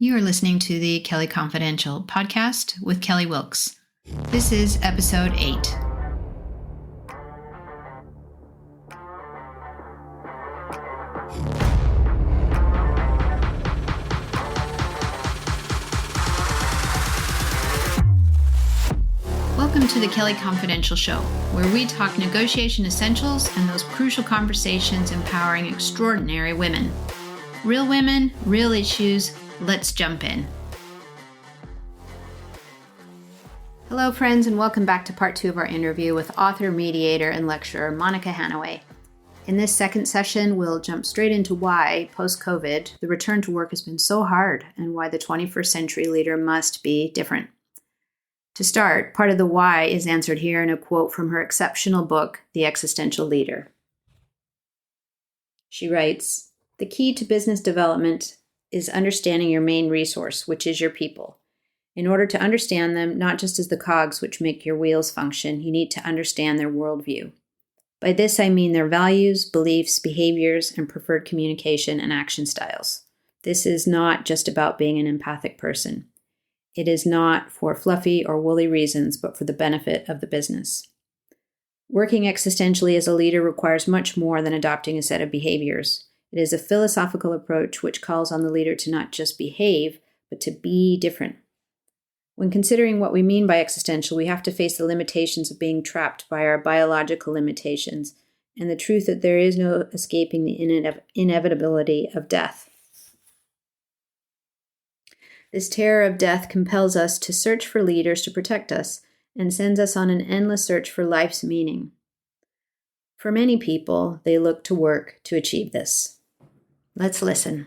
You are listening to the Kelly Confidential podcast with Kelly Wilkes. This is episode 8. Welcome to the Kelly Confidential Show, where we talk negotiation essentials and those crucial conversations empowering extraordinary women. Real women, real issues. Let's jump in. Hello, friends, and welcome back to part 2 of our interview with author, mediator, and lecturer Monica Hanaway. In this second session, we'll jump straight into why, post-COVID, the return to work has been so hard and why the 21st century leader must be different. To start, part of the why is answered here in a quote from her exceptional book, The Existential Leader. She writes, "The key to business development is understanding your main resource, which is your people. In order to understand them, not just as the cogs which make your wheels function, you need to understand their worldview. By this I mean their values, beliefs, behaviors, and preferred communication and action styles. This is not just about being an empathic person. It is not for fluffy or woolly reasons, but for the benefit of the business. Working existentially as a leader requires much more than adopting a set of behaviors. It is a philosophical approach which calls on the leader to not just behave, but to be different. When considering what we mean by existential, we have to face the limitations of being trapped by our biological limitations and the truth that there is no escaping the inevitability of death. This terror of death compels us to search for leaders to protect us and sends us on an endless search for life's meaning. For many people, they look to work to achieve this. Let's listen.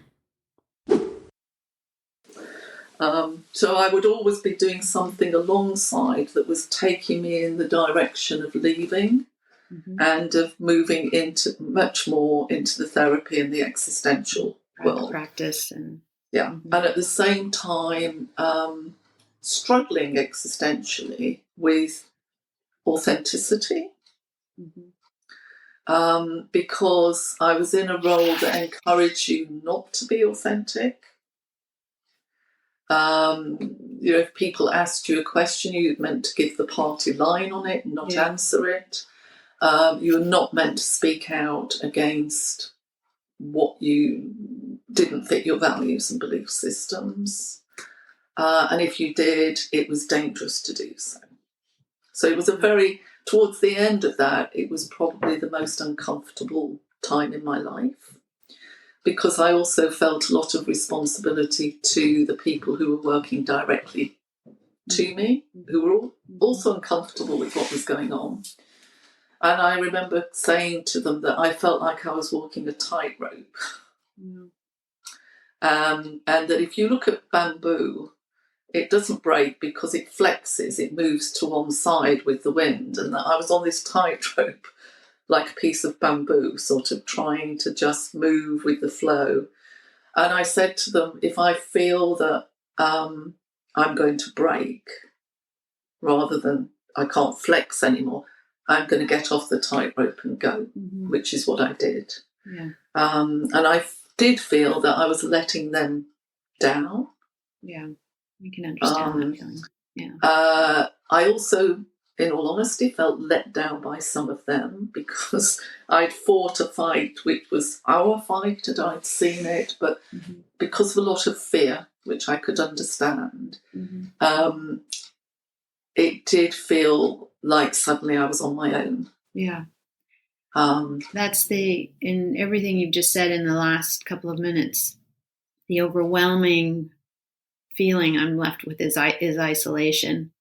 So I would always be doing something alongside that was taking me in the direction of leaving and of moving into much more into the therapy and the existential world. Practice and and at the same time struggling existentially with authenticity. Because I was in a role that encouraged you not to be authentic. If people asked you a question, you were meant to give the party line on it and not answer it. You were not meant to speak out against what you didn't fit your values and belief systems. And if you did, it was dangerous to do so. So it was towards the end of that, it was probably the most uncomfortable time in my life because I also felt a lot of responsibility to the people who were working directly to me, who were also uncomfortable with what was going on. And I remember saying to them that I felt like I was walking a tightrope. And that if you look at bamboo, it doesn't break because it flexes, it moves to one side with the wind, and that I was on this tightrope like a piece of bamboo, sort of trying to just move with the flow. And I said to them, if I feel that I'm going to break, rather than I can't flex anymore, I'm going to get off the tightrope and go, which is what I did. And I did feel that I was letting them down. I can understand that feeling. I also, in all honesty, felt let down by some of them because I'd fought a fight which was our fight and I'd seen it, but because of a lot of fear, which I could understand, it did feel like suddenly I was on my own. That's in everything you've just said in the last couple of minutes, the overwhelming feeling I'm left with is isolation.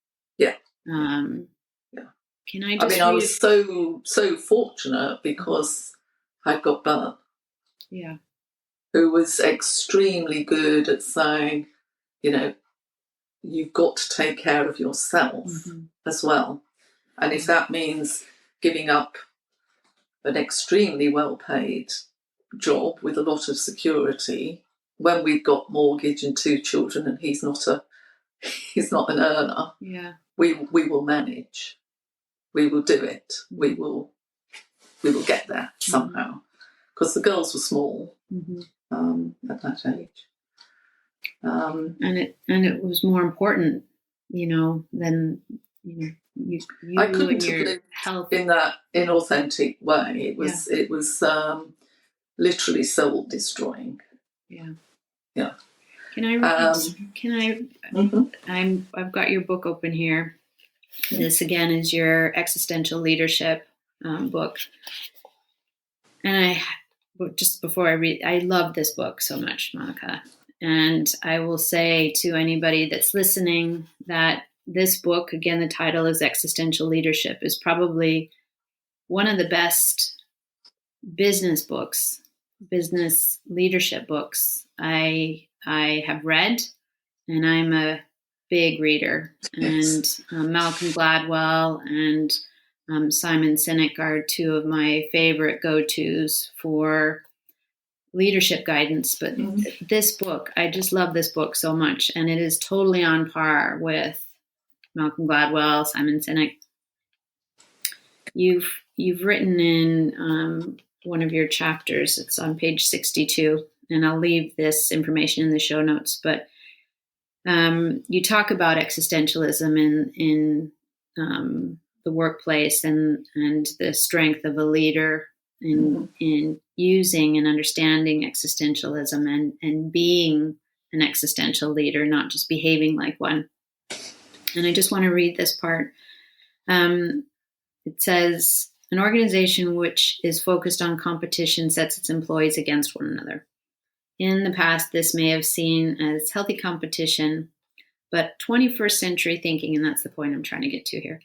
Can I just I was so fortunate because I got Bert, who was extremely good at saying, you've got to take care of yourself as well. And if that means giving up an extremely well-paid job with a lot of security, when we've got mortgage and 2 children and he's not an earner, we will manage. We will do it. We will get there somehow. Because the girls were small at that age. And it was more important, than you I couldn't and your have lived health in that inauthentic way. It was literally soul destroying. Yeah. Yeah. Can I read? Mm-hmm. I've got your book open here. Mm-hmm. This again is your Existential Leadership book. And just before I read, I love this book so much, Monica. And I will say to anybody that's listening that this book, again, the title is Existential Leadership, is probably one of the best business leadership books I have read, and I'm a big reader. Yes. And Malcolm Gladwell and Simon Sinek are two of my favorite go-tos for leadership guidance. But this book, I just love this book so much, and it is totally on par with Malcolm Gladwell, Simon Sinek. You've written in one of your chapters, it's on page 62, and I'll leave this information in the show notes, but you talk about existentialism in the workplace and the strength of a leader in using and understanding existentialism and being an existential leader, not just behaving like one. And I just want to read this part. It says, an organization which is focused on competition sets its employees against one another. In the past, this may have seen as healthy competition, but 21st century thinking, and that's the point I'm trying to get to here,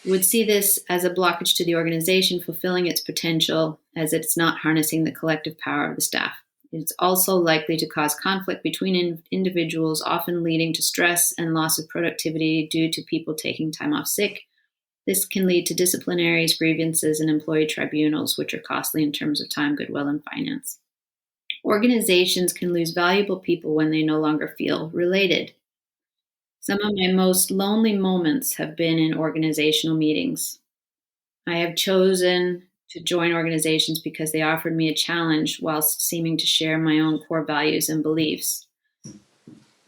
would see this as a blockage to the organization fulfilling its potential, as it's not harnessing the collective power of the staff. It's also likely to cause conflict between individuals, often leading to stress and loss of productivity due to people taking time off sick. This can lead to disciplinaries, grievances, and employee tribunals, which are costly in terms of time, goodwill, and finance. Organizations can lose valuable people when they no longer feel related. Some of my most lonely moments have been in organizational meetings. I have chosen to join organizations because they offered me a challenge whilst seeming to share my own core values and beliefs.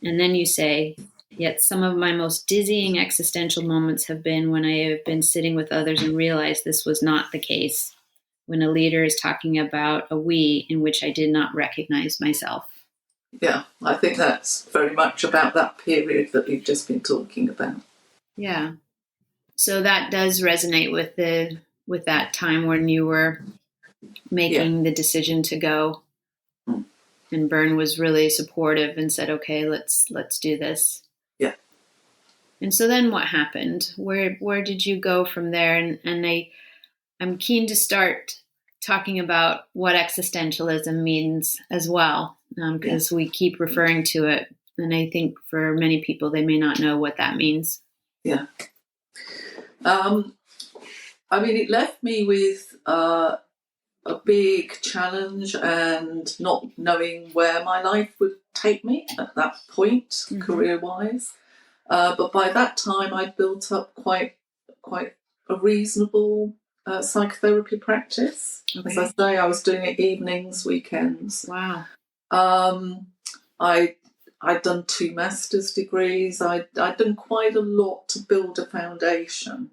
And then you say, yet some of my most dizzying existential moments have been when I have been sitting with others and realized this was not the case, when a leader is talking about a we in which I did not recognize myself. Yeah, I think that's very much about that period that we've just been talking about. Yeah. So that does resonate with that time when you were making the decision to go. And Bern was really supportive and said, okay, let's do this. Yeah. And so then what happened? Where did you go from there? And I'm keen to start talking about what existentialism means as well, because we keep referring to it. And I think for many people, they may not know what that means. Yeah. I mean, it left me with a big challenge and not knowing where my life would take me at that point, career-wise. But by that time, I'd built up quite a reasonable psychotherapy practice. Okay. As I say, I was doing it evenings, weekends. Wow. I'd done 2 master's degrees. I'd done quite a lot to build a foundation.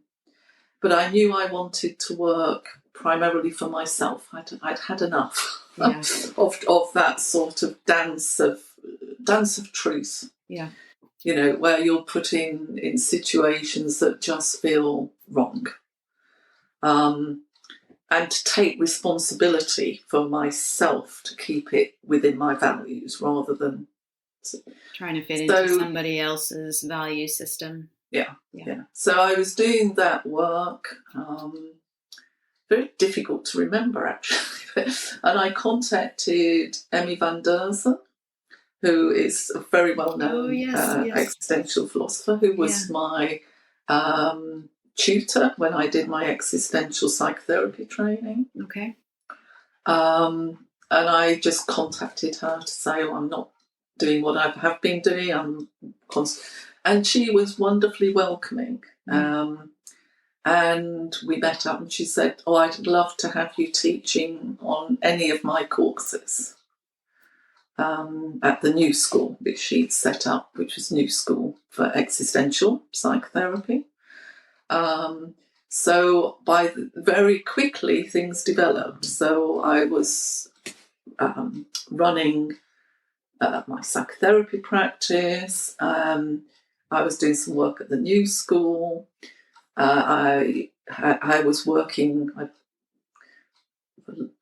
But I knew I wanted to work primarily for myself. I'd had enough of that sort of dance of truth. Yeah. You know, where you're put in situations that just feel wrong. And to take responsibility for myself to keep it within my values rather than trying to fit into somebody else's value system. Yeah. So I was doing that work, very difficult to remember actually, and I contacted Emmy van Derzen, who is a very well-known existential philosopher, who was my tutor when I did my existential psychotherapy training. Okay. And I just contacted her to say, I'm not doing what I have been doing. And she was wonderfully welcoming. And we met up and she said, I'd love to have you teaching on any of my courses. at the new school, which she'd set up, which was New School for Existential Psychotherapy. So very quickly things developed. So I was running my psychotherapy practice. I was doing some work at the new school. I was working.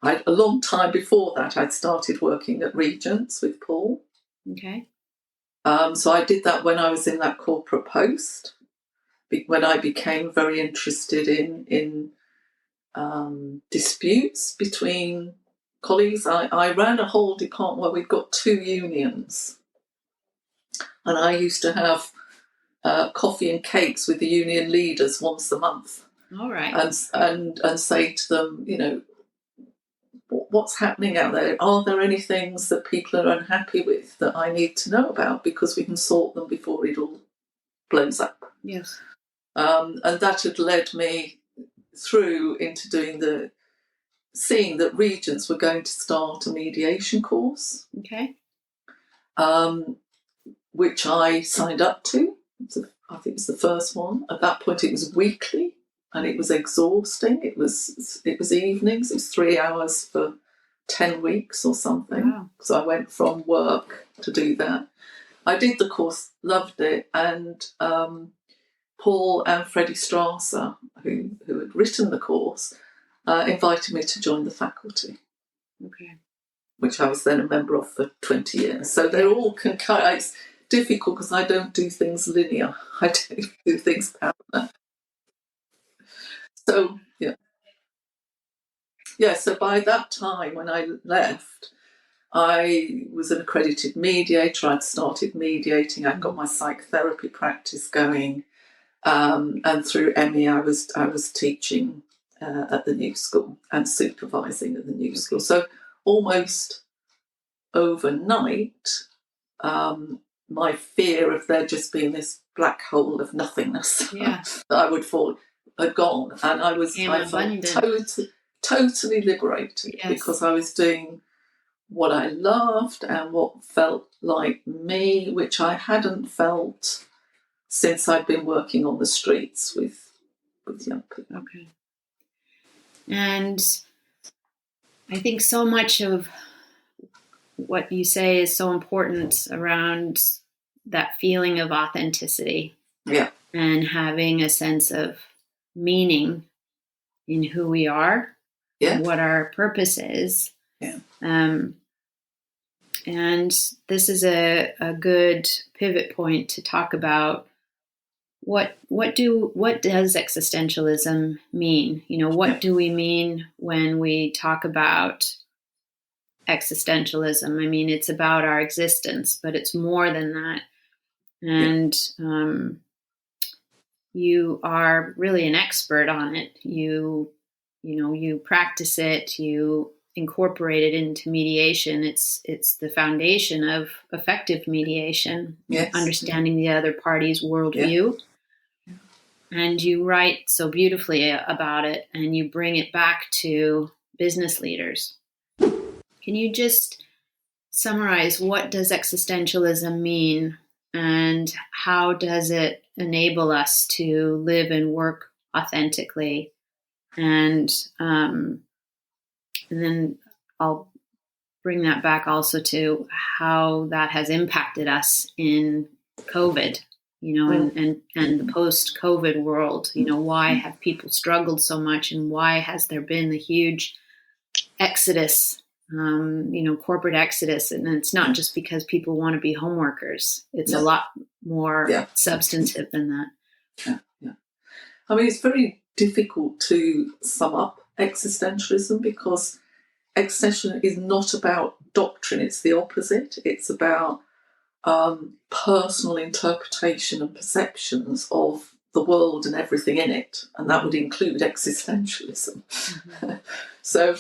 A long time before that, I'd started working at Regents with Paul. Okay. So I did that when I was in that corporate post, when I became very interested in disputes between colleagues. I ran a whole department where we'd got 2 unions, and I used to have coffee and cakes with the union leaders once a month. All right. And say to them, you know, what's happening out there? Are there any things that people are unhappy with that I need to know about, because we can sort them before it all blows up? Yes. And that had led me through into seeing that Regents were going to start a mediation course. Okay. Which I signed up to. I think it was the first one. At that point, it was weekly, and it was exhausting. It was evenings. It was 3 hours for 10 weeks or something. Wow. So I went from work to do that. I did the course, loved it, and Paul and Freddie Strasser, who had written the course, invited me to join the faculty. Okay. Which I was then a member of for 20 years. So they're all concurrent. It's difficult because I don't do things linear. I do things parallel. So, yeah. Yeah, so by that time when I left, I was an accredited mediator. I'd started mediating. I'd got my psychotherapy practice going. And through Emmy, I was teaching at the new school and supervising at the new school. So almost overnight, my fear of there just being this black hole of nothingness that I would fall had gone, and I felt totally liberated, because I was doing what I loved and what felt like me, which I hadn't felt since I'd been working on the streets with young people. Okay. And I think so much of what you say is so important around that feeling of authenticity. Yeah. And having a sense of meaning in who we are, and what our purpose is. Yeah. And this is a good pivot point to talk about what does existentialism mean? You know, what do we mean when we talk about existentialism? I mean, it's about our existence, but it's more than that. And you are really an expert on it. You practice it, you incorporate it into mediation. It's the foundation of effective mediation, understanding the other party's worldview. Yeah. And you write so beautifully about it, and you bring it back to business leaders. Can you just summarize, what does existentialism mean, and how does it enable us to live and work authentically? And then I'll bring that back also to how that has impacted us in COVID, and the post-COVID world. Why have people struggled so much, and why has there been the huge exodus, corporate exodus? And it's not just because people want to be home workers. It's a lot more substantive than that. Yeah. I mean, it's very difficult to sum up existentialism, because existentialism is not about doctrine. It's the opposite. It's about personal interpretation and perceptions of the world and everything in it, and that would include existentialism. Mm-hmm. So,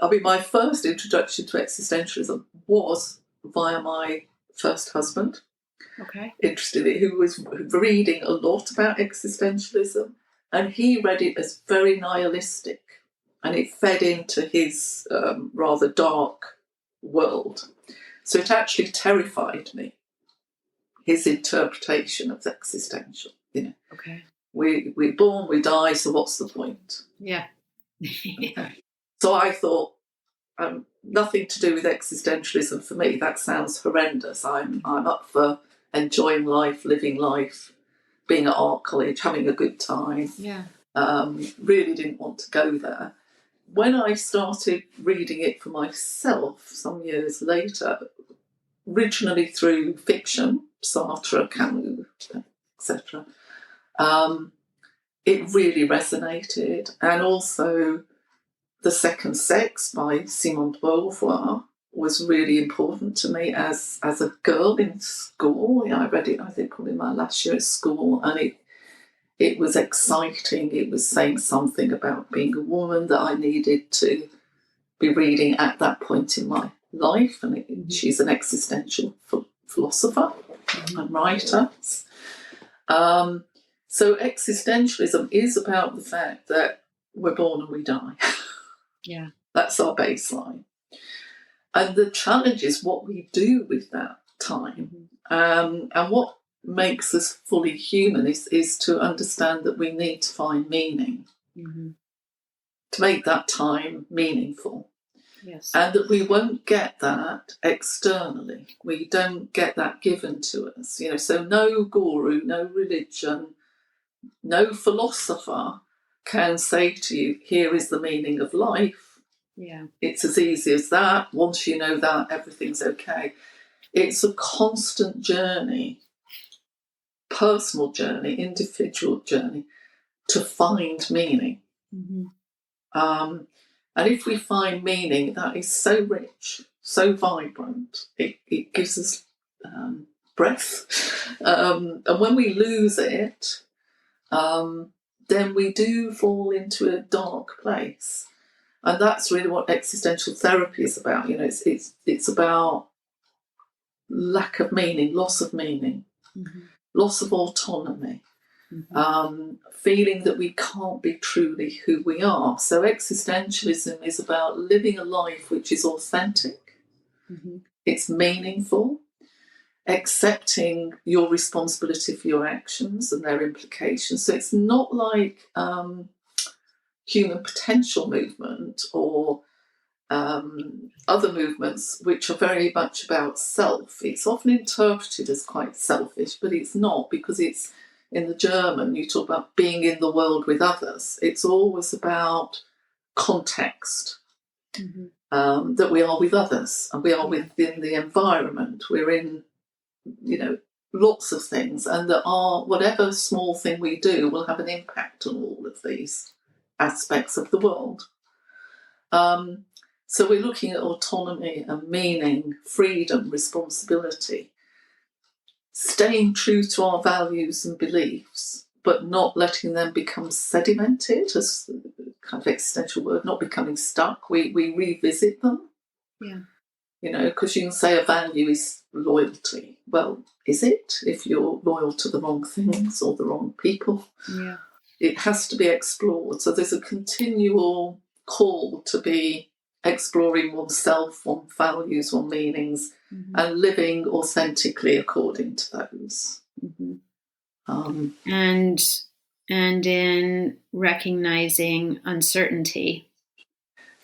I mean, my first introduction to existentialism was via my first husband. Okay. Interested in it, who was reading a lot about existentialism, and he read it as very nihilistic, and it fed into his rather dark world. So it actually terrified me, his interpretation of existential. Okay. We're born, we die, so what's the point? Yeah. Okay. So I thought, nothing to do with existentialism for me. That sounds horrendous. I'm up for enjoying life, living life, being at art college, having a good time. Yeah. Really didn't want to go there. When I started reading it for myself some years later, originally through fiction, Sartre, Camus, etc., it really resonated. And also The Second Sex by Simone de Beauvoir was really important to me as a girl in school. I read it, I think, probably my last year at school, and it was exciting. It was saying something about being a woman that I needed to be reading at that point in my life. And she's an existential philosopher and writer. So existentialism is about the fact that we're born and we die. Yeah. That's our baseline. And the challenge is what we do with that time. And what makes us fully human is to understand that we need to find meaning, to make that time meaningful. Yes. And that we won't get that externally. We don't get that given to us. So no guru, no religion, no philosopher can say to you, here is the meaning of life. Yeah. It's as easy as that. Once you know that, everything's okay. It's a constant journey, personal journey, individual journey, to find meaning. And if we find meaning, that is so rich, so vibrant, it gives us breath. And when we lose it, then we do fall into a dark place. And that's really what existential therapy is about. It's about lack of meaning, loss of meaning, loss of autonomy, feeling that we can't be truly who we are. So existentialism is about living a life which is authentic, it's meaningful, accepting your responsibility for your actions and their implications. So it's not like human potential movement or other movements which are very much about self. It's often interpreted as quite selfish, but it's not, because it's, in the German, you talk about being in the world with others. It's always about context, that we are with others and we are within the environment. We're in, lots of things, and that whatever small thing we do will have an impact on all of these aspects of the world. So we're looking at autonomy and meaning, freedom, responsibility, staying true to our values and beliefs, but not letting them become sedimented, as a kind of existential word, not becoming stuck. We revisit them. Yeah. Because you can say a value is loyalty. Well, is it, if you're loyal to the wrong things or the wrong people? Yeah. It has to be explored. So there's a continual call to be exploring oneself, one's values, one's meanings, and living authentically according to those. And in recognizing uncertainty.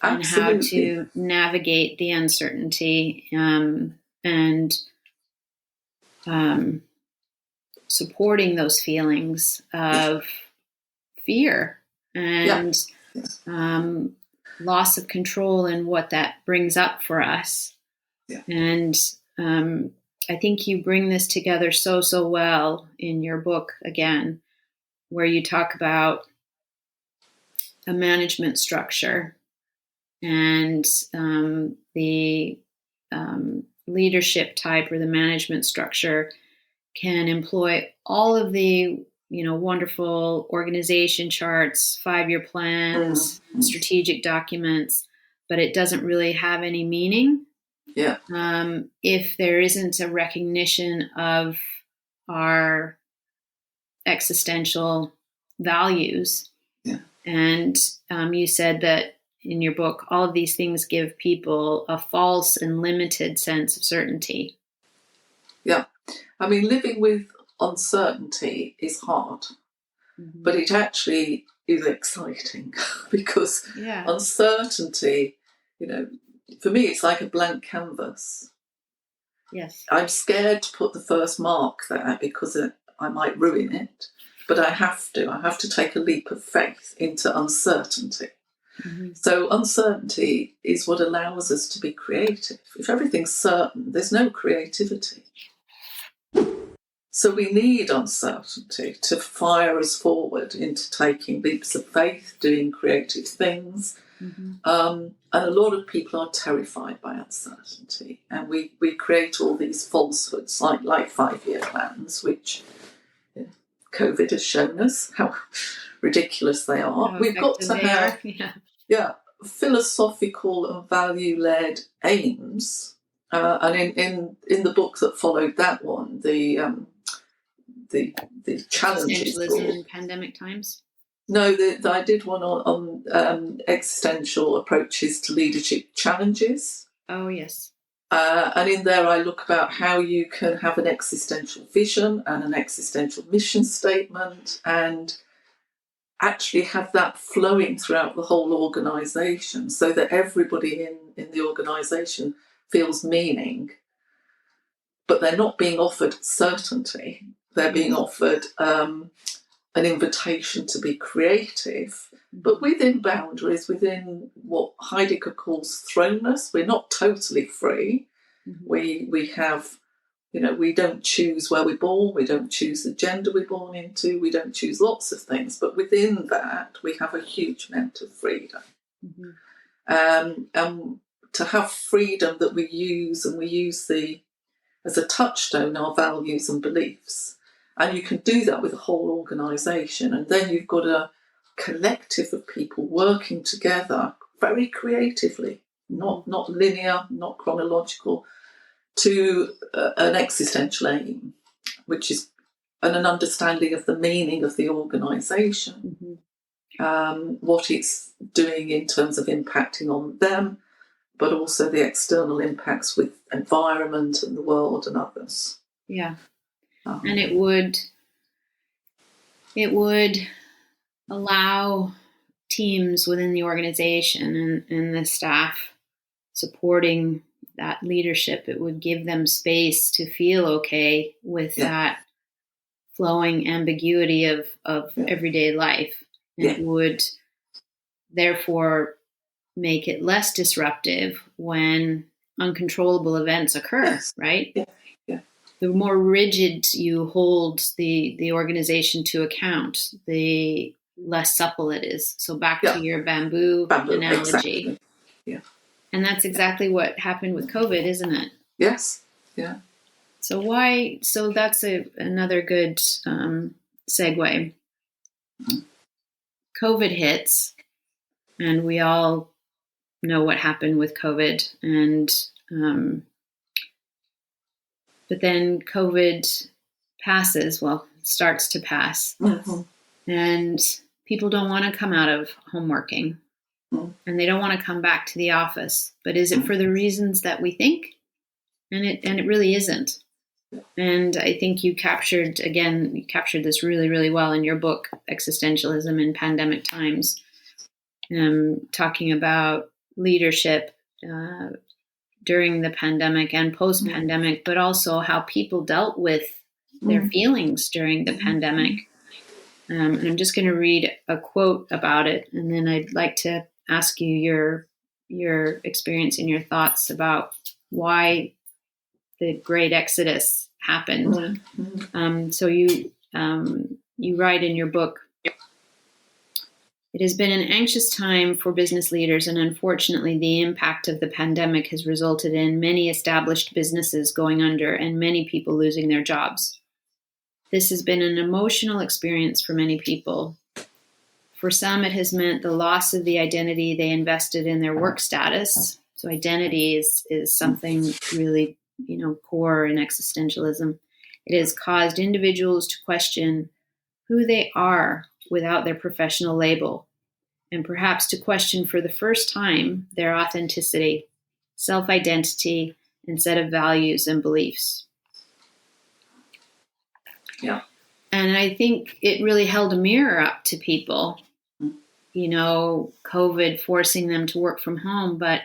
Absolutely. And how to navigate the uncertainty, and supporting those feelings of fear and loss of control and what that brings up for us. Yeah. And I think you bring this together so well in your book again, where you talk about a management structure and the leadership type or the management structure can employ all of the wonderful organization charts, 5-year plans, strategic documents, but it doesn't really have any meaning if there isn't a recognition of our existential values. Yeah. And you said that in your book, all of these things give people a false and limited sense of certainty. Yeah. I mean, living with uncertainty is hard, but it actually is exciting because uncertainty, for me, it's like a blank canvas. Yes. I'm scared to put the first mark there because I might ruin it, but I have to. I have to take a leap of faith into uncertainty. Mm-hmm. So uncertainty is what allows us to be creative. If everything's certain, there's no creativity. So we need uncertainty to fire us forward into taking leaps of faith, doing creative things. Mm-hmm. And a lot of people are terrified by uncertainty. And we create all these falsehoods like 5-year plans, which COVID has shown us how ridiculous they are. How We've got to have philosophical and value-led aims. And in the book that followed that one, the challenges. Existentialism in pandemic times? No, I did one on existential approaches to leadership challenges. Oh, yes. And in there I look about how you can have an existential vision and an existential mission statement and actually have that flowing throughout the whole organisation so that everybody in the organisation feels meaning. But they're not being offered certainty. They're being offered an invitation to be creative, but within boundaries, within what Heidegger calls thrownness. We're not totally free. Mm-hmm. We have, we don't choose where we're born. We don't choose the gender we're born into. We don't choose lots of things. But within that, we have a huge amount of freedom. Mm-hmm. And to have freedom that we use, and we use as a touchstone, our values and beliefs. And you can do that with a whole organisation. And then you've got a collective of people working together very creatively, not linear, not chronological, to an existential aim, which is an understanding of the meaning of the organisation, what it's doing in terms of impacting on them, but also the external impacts with environment and the world and others. Yeah. And it would allow teams within the organization and the staff supporting that leadership. It would give them space to feel okay with that flowing ambiguity of everyday life. And it would therefore make it less disruptive when uncontrollable events occur, right? Yeah. The more rigid you hold the organization to account, the less supple it is. So back to your bamboo analogy. Exactly. Yeah. And that's exactly what happened with COVID, isn't it? Yes. Yeah. So that's another good segue. COVID hits, and we all know what happened with COVID, and but then COVID starts to pass, and people don't want to come out of home working, and they don't want to come back to the office. But is it for the reasons that we think? And it really isn't. And I think you captured this really, really well in your book, Existentialism in Pandemic Times, talking about leadership during the pandemic and post-pandemic, but also how people dealt with their feelings during the pandemic. And I'm just going to read a quote about it, and then I'd like to ask you your experience and your thoughts about why the Great Exodus happened. So you write in your book, "It has been an anxious time for business leaders, and unfortunately the impact of the pandemic has resulted in many established businesses going under and many people losing their jobs. This has been an emotional experience for many people. For some, it has meant the loss of the identity they invested in their work status." So identity is something really, core in existentialism. "It has caused individuals to question who they are without their professional label. and perhaps to question for the first time their authenticity, self-identity, and set of values and beliefs. Yeah. And I think it really held a mirror up to people, COVID forcing them to work from home, but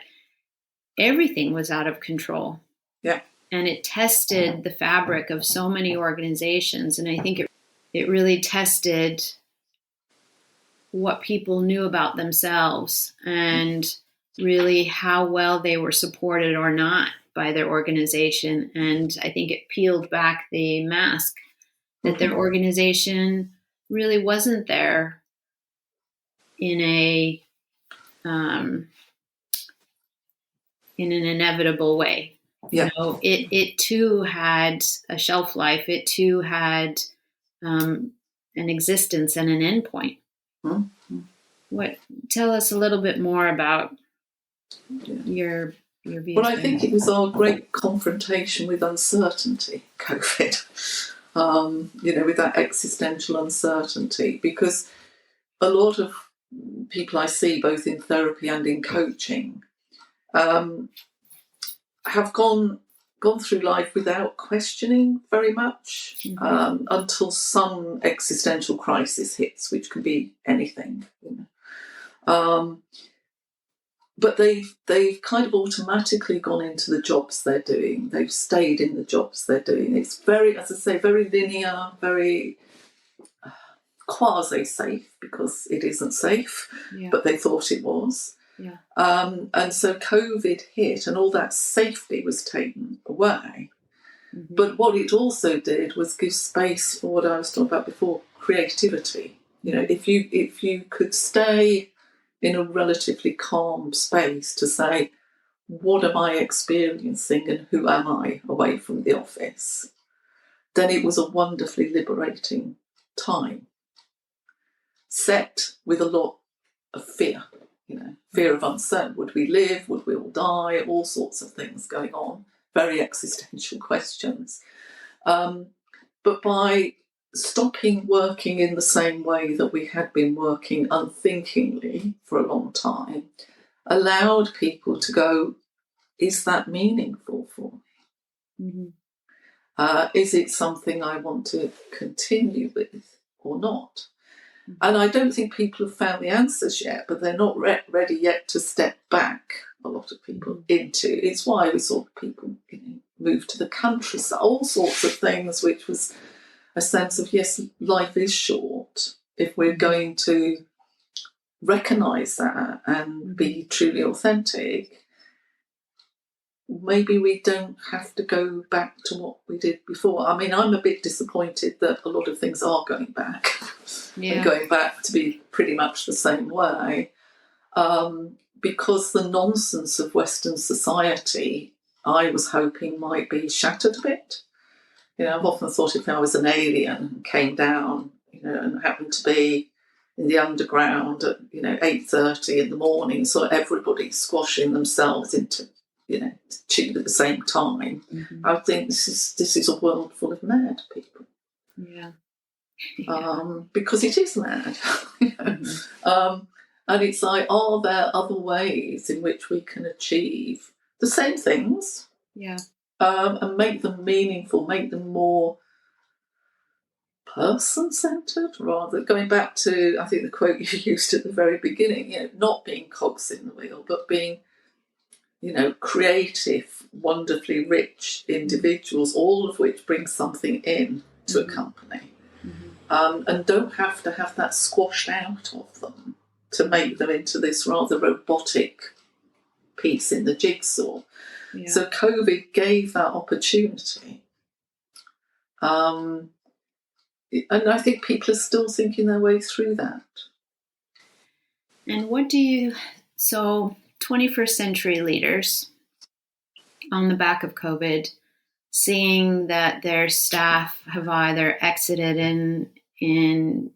everything was out of control. Yeah. And it tested the fabric of so many organizations. And I think it really tested what people knew about themselves and really how well they were supported or not by their organization. And I think it peeled back the mask that their organization really wasn't there in an inevitable way. Yeah. It too had a shelf life. It too had an existence and an endpoint. Tell us a little bit more about your views. Well, I think it was our great confrontation with uncertainty, COVID. With that existential uncertainty, because a lot of people I see, both in therapy and in coaching, have gone through life without questioning very much until some existential crisis hits, which can be anything. But they've kind of automatically gone into the jobs they're doing. They've stayed in the jobs they're doing. It's very, as I say, very linear, very quasi-safe, because it isn't safe, but they thought it was. Yeah. And so COVID hit and all that safety was taken away. But what it also did was give space for what I was talking about before, creativity. If you could stay in a relatively calm space to say, what am I experiencing and who am I away from the office, then it was a wonderfully liberating time, set with a lot of fear, fear of uncertainty. Would we live? Would we all die? All sorts of things going on, very existential questions. But by stopping working in the same way that we had been working unthinkingly for a long time, allowed people to go, is that meaningful for me? Is it something I want to continue with or not? And I don't think people have found the answers yet, but they're not ready yet to step back, a lot of people, into. It's why we saw people move to the countryside, all sorts of things, which was a sense of, yes, life is short. If we're going to recognise that and be truly authentic, maybe we don't have to go back to what we did before. I mean, I'm a bit disappointed that a lot of things are going back. And going back to be pretty much the same way, because the nonsense of Western society, I was hoping, might be shattered a bit. I've often thought if I was an alien and came down, and happened to be in the underground at 8:30 in the morning, so everybody squashing themselves into to tube at the same time, I would think this is a world full of mad people. Yeah. Because it is mad. And it's like, are there other ways in which we can achieve the same things? Yeah. And make them meaningful, make them more person-centred, rather. Going back to, I think, the quote you used at the very beginning, not being cogs in the wheel, but being, creative, wonderfully rich individuals, all of which bring something in to a company. And don't have to have that squashed out of them to make them into this rather robotic piece in the jigsaw. Yeah. So COVID gave that opportunity. And I think people are still thinking their way through that. And so 21st century leaders on the back of COVID, seeing that their staff have either exited in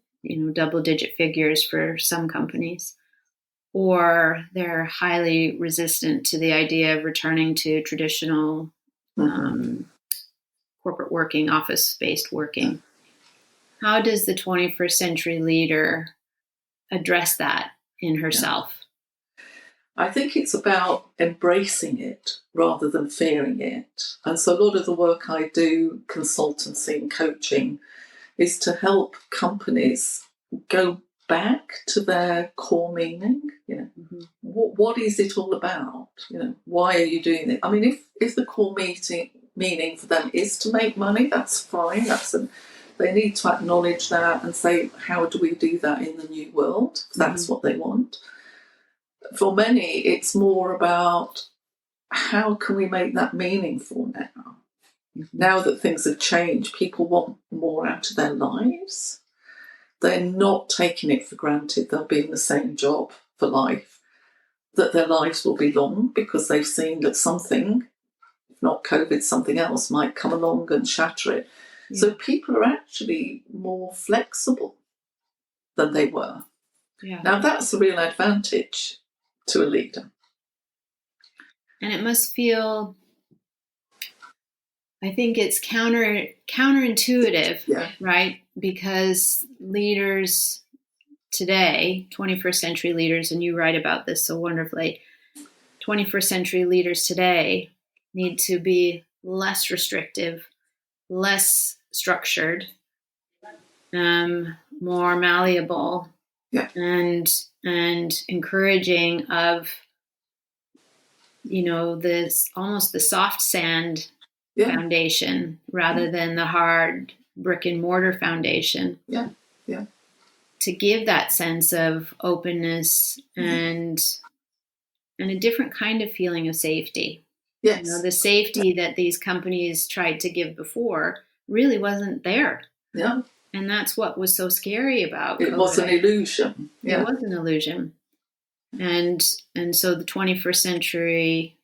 double-digit figures for some companies, or they're highly resistant to the idea of returning to traditional corporate working, office-based working. How does the 21st century leader address that in herself? I think it's about embracing it rather than fearing it. And so a lot of the work I do, consultancy and coaching, is to help companies go back to their core meaning. What is it all about? Why are you doing it? I mean, if the core meaning for them is to make money, that's fine. They need to acknowledge that and say, how do we do that in the new world? If that's what they want. For many, it's more about how can we make that meaningful now? Now that things have changed, people want more out of their lives. They're not taking it for granted they'll be in the same job for life, that their lives will be long because they've seen that something, if not COVID, something else might come along and shatter it. Yeah. So people are actually more flexible than they were. Yeah. Now, that's a real advantage to a leader. And it must feel, I think it's counterintuitive, right? Because leaders today, 21st century leaders, and you write about this so wonderfully, 21st century leaders today need to be less restrictive, less structured, more malleable, and encouraging of, this almost the soft sand foundation rather than the hard brick and mortar foundation. To give that sense of openness and a different kind of feeling of safety. Yes. The safety that these companies tried to give before really wasn't there. Yeah. And that's what was so scary about it. It was an illusion. It was an illusion. And so the 21st century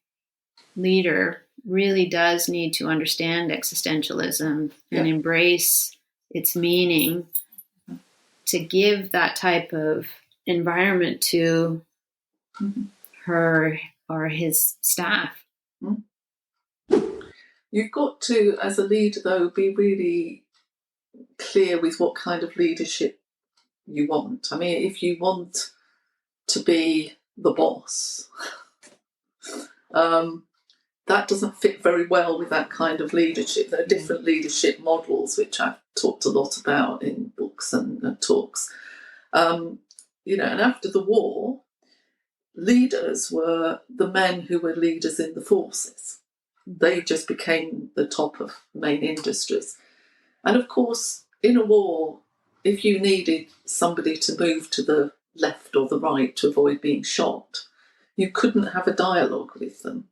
leader really does need to understand existentialism and embrace its meaning to give that type of environment to her or his staff. You've got to, as a leader, though, be really clear with what kind of leadership you want. I mean, if you want to be the boss, that doesn't fit very well with that kind of leadership. There are different leadership models, which I've talked a lot about in books and talks. And after the war, leaders were the men who were leaders in the forces. They just became the top of main industries. And of course, in a war, if you needed somebody to move to the left or the right to avoid being shot, you couldn't have a dialogue with them.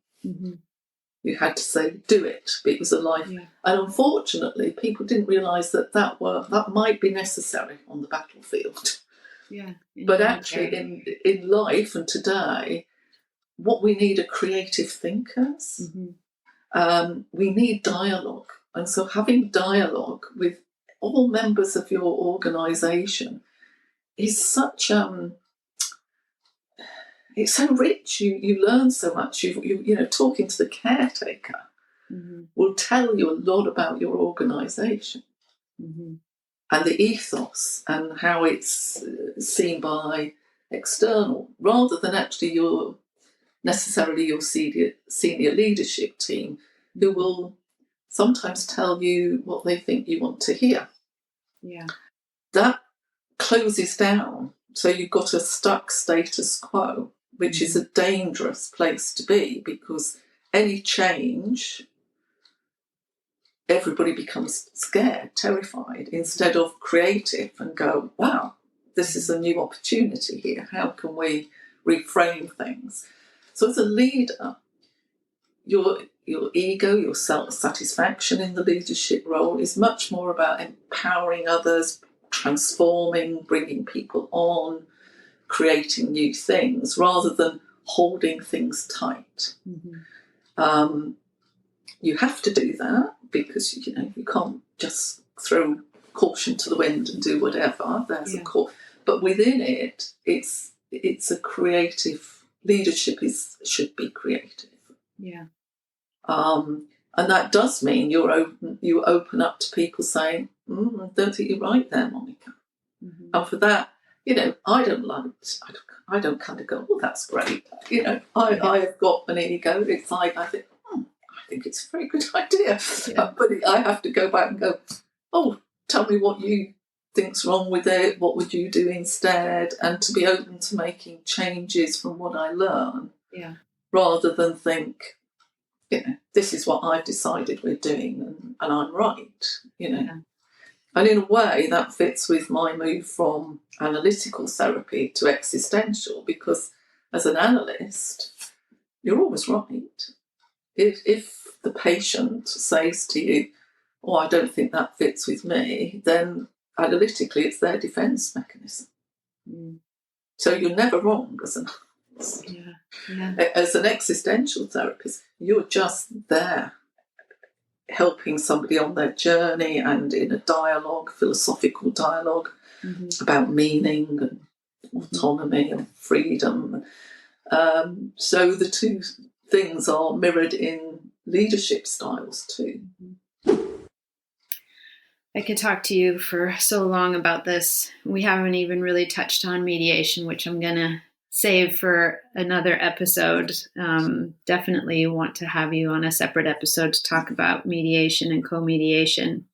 You had to say, do it. It was a life. And unfortunately, people didn't realise that might be necessary on the battlefield. But actually, in life and today, what we need are creative thinkers. We need dialogue. And so having dialogue with all members of your organisation is such it's so rich. You learn so much. You talking to the caretaker will tell you a lot about your organisation and the ethos and how it's seen by external, rather than actually your senior leadership team, who will sometimes tell you what they think you want to hear. That closes down. So you've got a stuck status quo, which is a dangerous place to be, because any change, everybody becomes scared, terrified, instead of creative and go, wow, this is a new opportunity here. How can we reframe things? So as a leader, your ego, your self-satisfaction in the leadership role is much more about empowering others, transforming, bringing people on, creating new things, rather than holding things tight. You have to do that because you can't just throw caution to the wind and do whatever. There's a call, but within it, it's a creative leadership. Should be creative. And that does mean you open up to people saying, I don't think you're right there, Monica. And for that, I don't kind of go, oh, that's great. I have got an ego. It's like, I think it's a very good idea. Yeah. But I have to go back and go, oh, tell me what you think's wrong with it. What would you do instead? And to be open to making changes from what I learn, rather than think, this is what I've decided we're doing and I'm right, Yeah. And in a way, that fits with my move from analytical therapy to existential, because as an analyst, you're always right. If the patient says to you, oh, I don't think that fits with me, then analytically it's their defence mechanism. So you're never wrong as an analyst. As an existential therapist, you're just there helping somebody on their journey and in a dialogue, philosophical dialogue, about meaning and autonomy and freedom. So the two things are mirrored in leadership styles too. I could talk to you for so long about this. We haven't even really touched on mediation, which I'm going to save for another episode. Definitely want to have you on a separate episode to talk about mediation and co-mediation.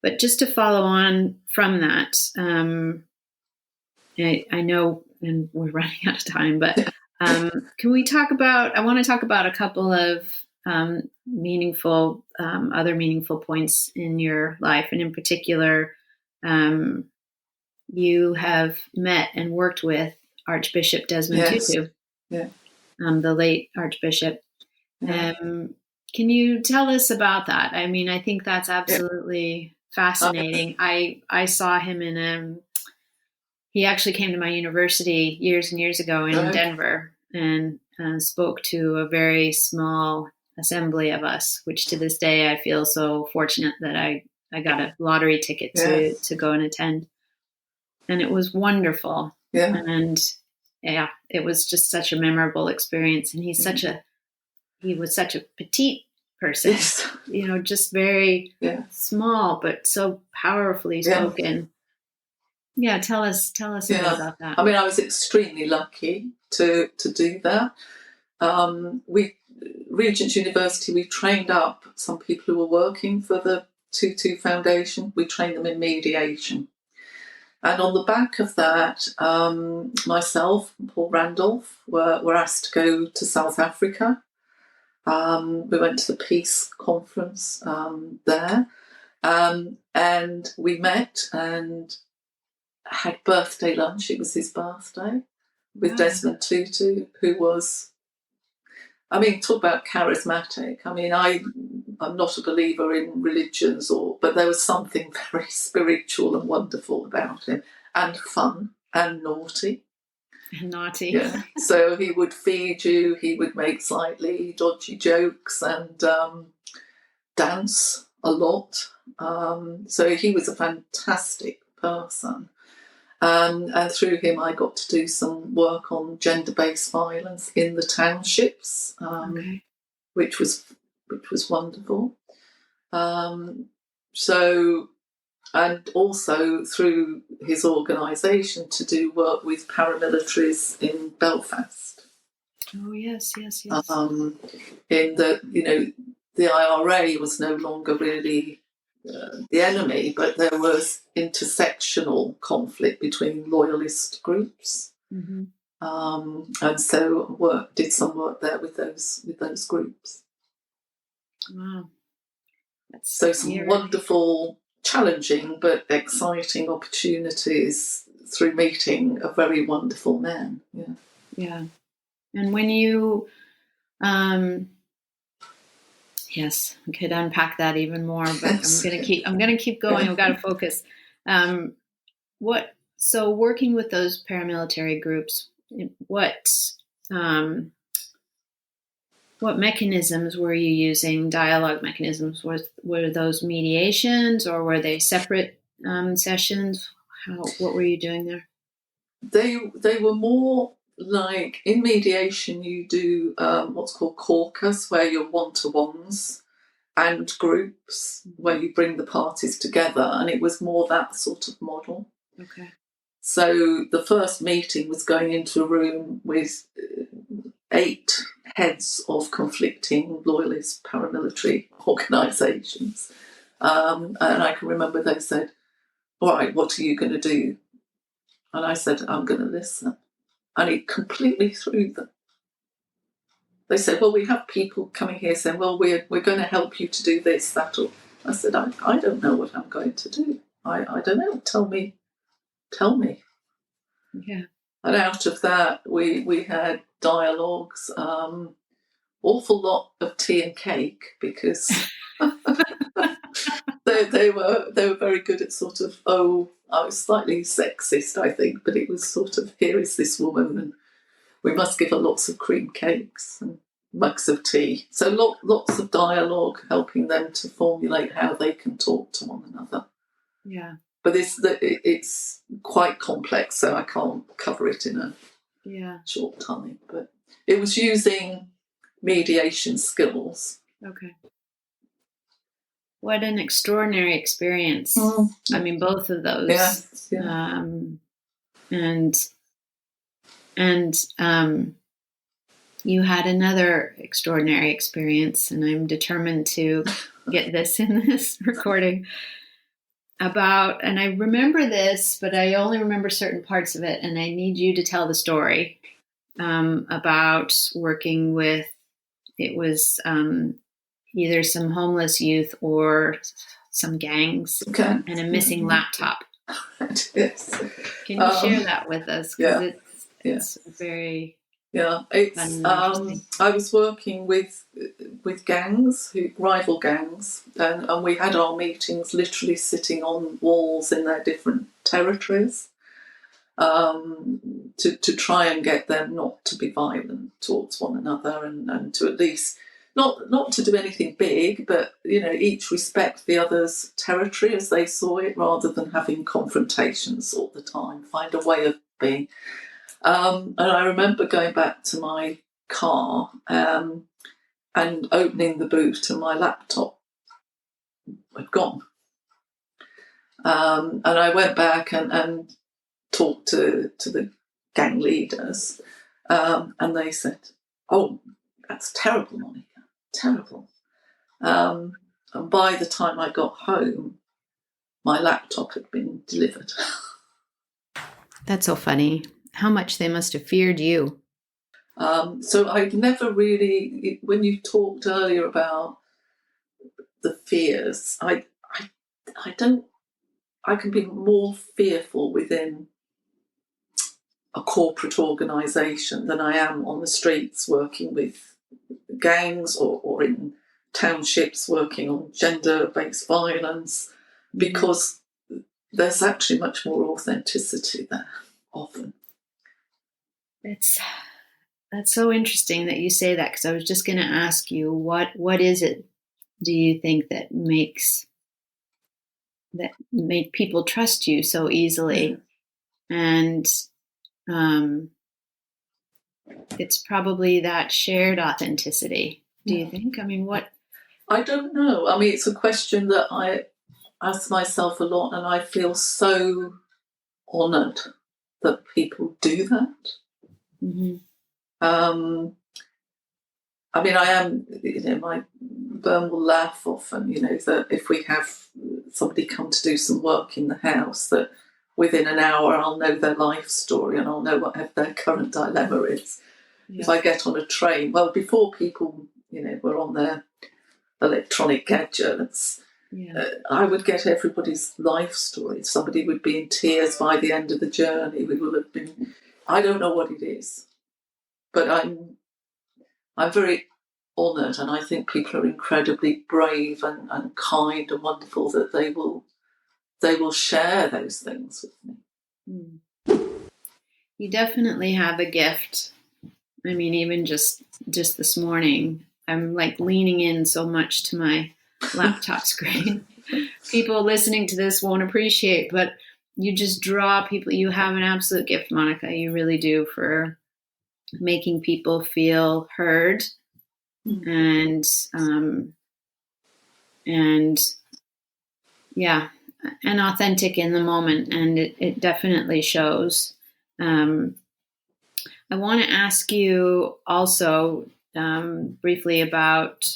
But just to follow on from that, I know, and we're running out of time, but can we talk about, I want to talk about a couple of other meaningful points in your life. And in particular, you have met and worked with Archbishop Desmond Tutu, the late Archbishop. Can you tell us about that? I mean, I think that's absolutely fascinating. I saw him he actually came to my university years and years ago in Denver and spoke to a very small assembly of us, which to this day I feel so fortunate that I got a lottery ticket to go and attend. And it was wonderful. Yeah. And it was just such a memorable experience. And he was such a petite person, just very small, but so powerfully spoken. Yeah. Tell us a bit about that. I mean, I was extremely lucky to do that. Regent's University, we trained up some people who were working for the Tutu Foundation. We trained them in mediation. And on the back of that, myself and Paul Randolph were asked to go to South Africa. We went to the Peace Conference there. And we met and had birthday lunch. It was his birthday with Desmond Tutu, who was, talk about charismatic. I'm not a believer in religions, but there was something very spiritual and wonderful about him, and fun and naughty. Naughty. Yeah. So he would feed you, he would make slightly dodgy jokes and dance a lot. So he was a fantastic person. And through him, I got to do some work on gender-based violence in the townships, which was wonderful. And also through his organisation to do work with paramilitaries in Belfast. Oh yes. In the IRA was no longer really the enemy, but there was intersectional conflict between loyalist groups, and so did some work there with those groups. Wow, so some wonderful, challenging but exciting opportunities through meeting a very wonderful man. Yeah, and when you. Yes, we could unpack that even more, but I'm gonna keep going. I've got to focus. So working with those paramilitary groups, what mechanisms were you using? Dialogue mechanisms? Were those mediations, or were they separate sessions? What were you doing there? They were more like, in mediation you do what's called caucus, where you're one-to-ones, and groups where you bring the parties together, and it was more that sort of model. Okay. So the first meeting was going into a room with 8 heads of conflicting loyalist paramilitary organisations. And I can remember they said, all right, what are you going to do? And I said, I'm going to listen. And it completely threw them. They said, well, we have people coming here saying, well, we're going to help you to do this, that, or... I said, I don't know what I'm going to do. I don't know. Tell me. Yeah. And out of that, we had dialogues, awful lot of tea and cake, because they were very good at sort of, I was slightly sexist, I think, but it was sort of, here is this woman, and we must give her lots of cream cakes and mugs of tea. So lots of dialogue, helping them to formulate how they can talk to one another. Yeah. But it's quite complex, so I can't cover it in a short time. But it was using mediation skills. Okay. What an extraordinary experience. I mean, both of those. Yes. Yeah. And you had another extraordinary experience, and I'm determined to get this in this recording. And I remember this, but I only remember certain parts of it, and I need you to tell the story about working with, it was either some homeless youth or some gangs, and a missing laptop. Yes. Can you share that with us? Because it's very... Yeah, it's. I was working with gangs, rival gangs, and we had our meetings literally sitting on walls in their different territories, to try and get them not to be violent towards one another, and to at least not to do anything big, but each respect the other's territory as they saw it, rather than having confrontations all the time. Find a way of being. And I remember going back to my car and opening the boot, and my laptop had gone. And I went back and talked to the gang leaders, and they said, "Oh, that's terrible, Monica, terrible." And by the time I got home, my laptop had been delivered. That's so funny. How much they must have feared you. So I've never really, when you talked earlier about the fears, I can be more fearful within a corporate organisation than I am on the streets working with gangs, or in townships working on gender-based violence, because there's actually much more authenticity there often. That's so interesting that you say that, because I was just going to ask you, what is it, do you think, that make people trust you so easily? And it's probably that shared authenticity. Do you think? I mean, what? I don't know. I mean, it's a question that I ask myself a lot, and I feel so honoured that people do that. Mm-hmm. I mean, I am, my Bern will laugh often, that if we have somebody come to do some work in the house, that within an hour I'll know their life story and I'll know what their current dilemma is. Yeah. If I get on a train, well, before people, were on their electronic gadgets, I would get everybody's life story. Somebody would be in tears by the end of the journey. We will have been, I don't know what it is, but I'm very honoured, and I think people are incredibly brave and kind and wonderful that they will share those things with me. You definitely have a gift. I mean, even just this morning, I'm like leaning in so much to my laptop screen. People listening to this won't appreciate, but you just draw people. You have an absolute gift, Monica. You really do, for making people feel heard. And and authentic in the moment, and it definitely shows. I want to ask you also briefly about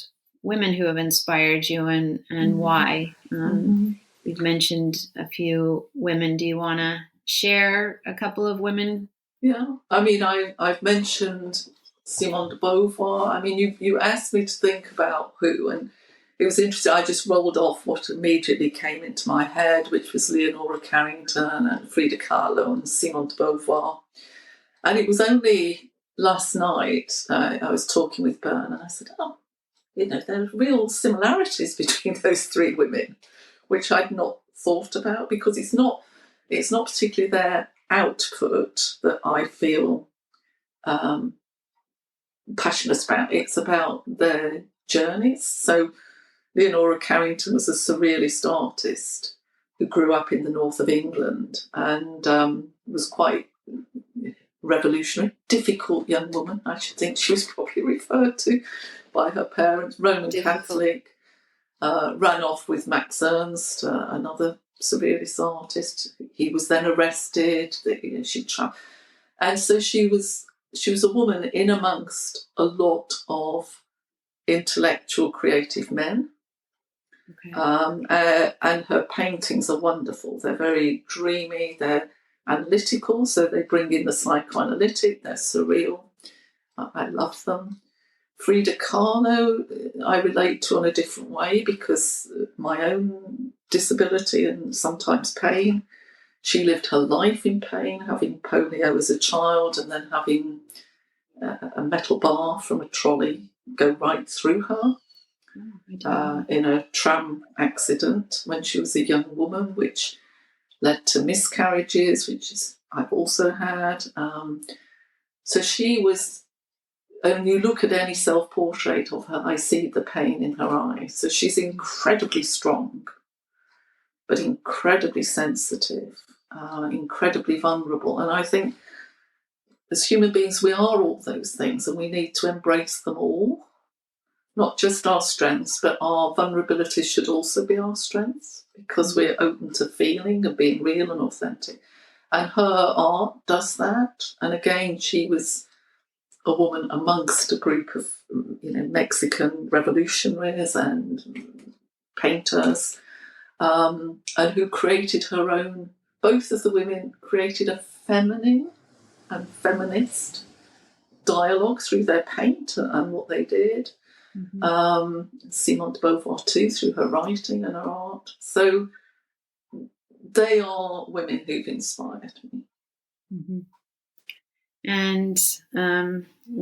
women who have inspired you and why. We've mentioned a few women. Do you want to share a couple of women? Yeah, I mean, I've mentioned Simone de Beauvoir. I mean, you asked me to think about who, and it was interesting. I just rolled off what immediately came into my head, which was Leonora Carrington and Frida Kahlo and Simone de Beauvoir. And it was only last night I was talking with Bern, and I said, "Oh, there are real similarities between those three women," which I'd not thought about, because it's not particularly their output that I feel passionate about. It's about their journeys. So Leonora Carrington was a surrealist artist who grew up in the north of England and was quite revolutionary, difficult young woman. I should think she was probably referred to by her parents, Roman Catholic, ran off with Max Ernst, another surrealist artist. He was then arrested. And so she was a woman in amongst a lot of intellectual, creative men. Okay. And her paintings are wonderful. They're very dreamy. They're analytical, so they bring in the psychoanalytic. They're surreal. I love them. Frida Kahlo, I relate to in a different way because my own disability and sometimes pain. She lived her life in pain, having polio as a child and then having a metal bar from a trolley go right through her in a tram accident when she was a young woman, which led to miscarriages, which I've also had. So she was, and you look at any self-portrait of her, I see the pain in her eyes. So she's incredibly strong, but incredibly sensitive, incredibly vulnerable. And I think as human beings, we are all those things, and we need to embrace them all. Not just our strengths, but our vulnerabilities should also be our strengths, because we're open to feeling and being real and authentic. And her art does that. And again, she was a woman amongst a group of Mexican revolutionaries and painters, and who created her own. Both of the women created a feminine and feminist dialogue through their paint and what they did. Simone de Beauvoir too, through her writing and her art. So they are women who've inspired me. And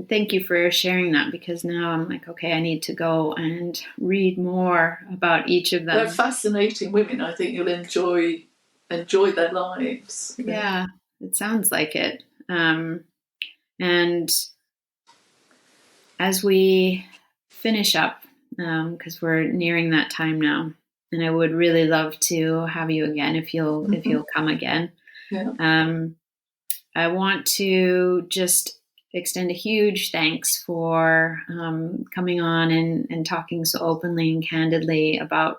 thank you for sharing that, because now I'm like, okay, I need to go and read more about each of them. They're fascinating women. I think you'll enjoy their lives. Yeah, it sounds like it. And as we finish up, because we're nearing that time now, and I would really love to have you again if you'll come again. Yeah. I want to just extend a huge thanks for coming on and talking so openly and candidly about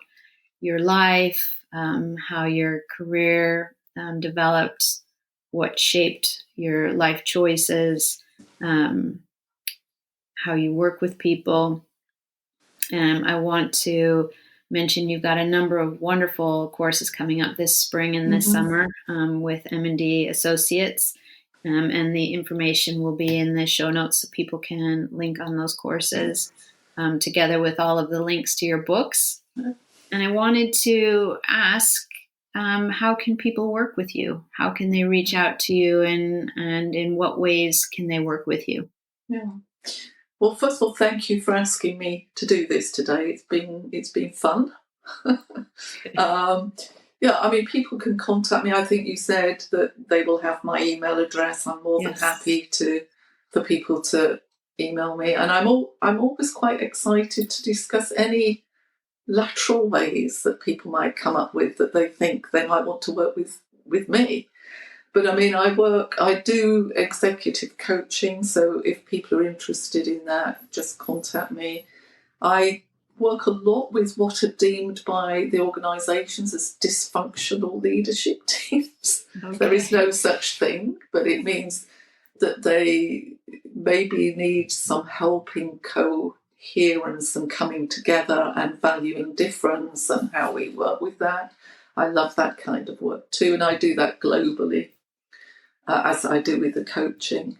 your life, how your career developed, what shaped your life choices, how you work with people. I want to mention you've got a number of wonderful courses coming up this spring and this summer with M&D Associates. And the information will be in the show notes so people can link on those courses together with all of the links to your books. And I wanted to ask, how can people work with you? How can they reach out to you, and in what ways can they work with you? Yeah. Well, first of all, thank you for asking me to do this today. It's been fun. Yeah, I mean, people can contact me. I think you said that they will have my email address. I'm more than happy for people to email me, and I'm always quite excited to discuss any lateral ways that people might come up with that they think they might want to work with me. But I mean, I do executive coaching, so if people are interested in that, just contact me. I work a lot with what are deemed by the organisations as dysfunctional leadership teams. Okay. There is no such thing, but it means that they maybe need some help in coherence and coming together and valuing difference and how we work with that. I love that kind of work too, and I do that globally, as I do with the coaching.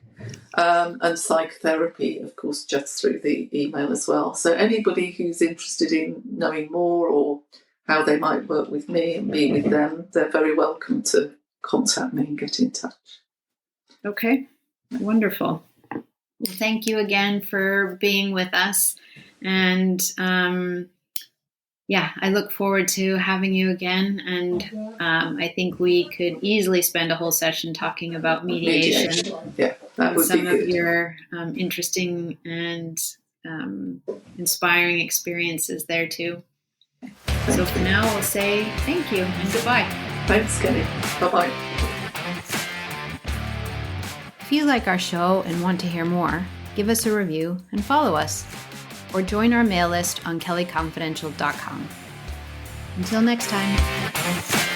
And psychotherapy, of course, just through the email as well. So anybody who's interested in knowing more or how they might work with me and me with them, they're very welcome to contact me and get in touch. Okay, wonderful. Well, thank you again for being with us. And I look forward to having you again. And I think we could easily spend a whole session talking about mediation. Yeah, that would some be good. of your interesting and inspiring experiences there too. So for now, we'll say thank you and goodbye. Thanks, Kelly. Bye-bye. If you like our show and want to hear more, give us a review and follow us, or join our mail list on kellyconfidential.com. Until next time.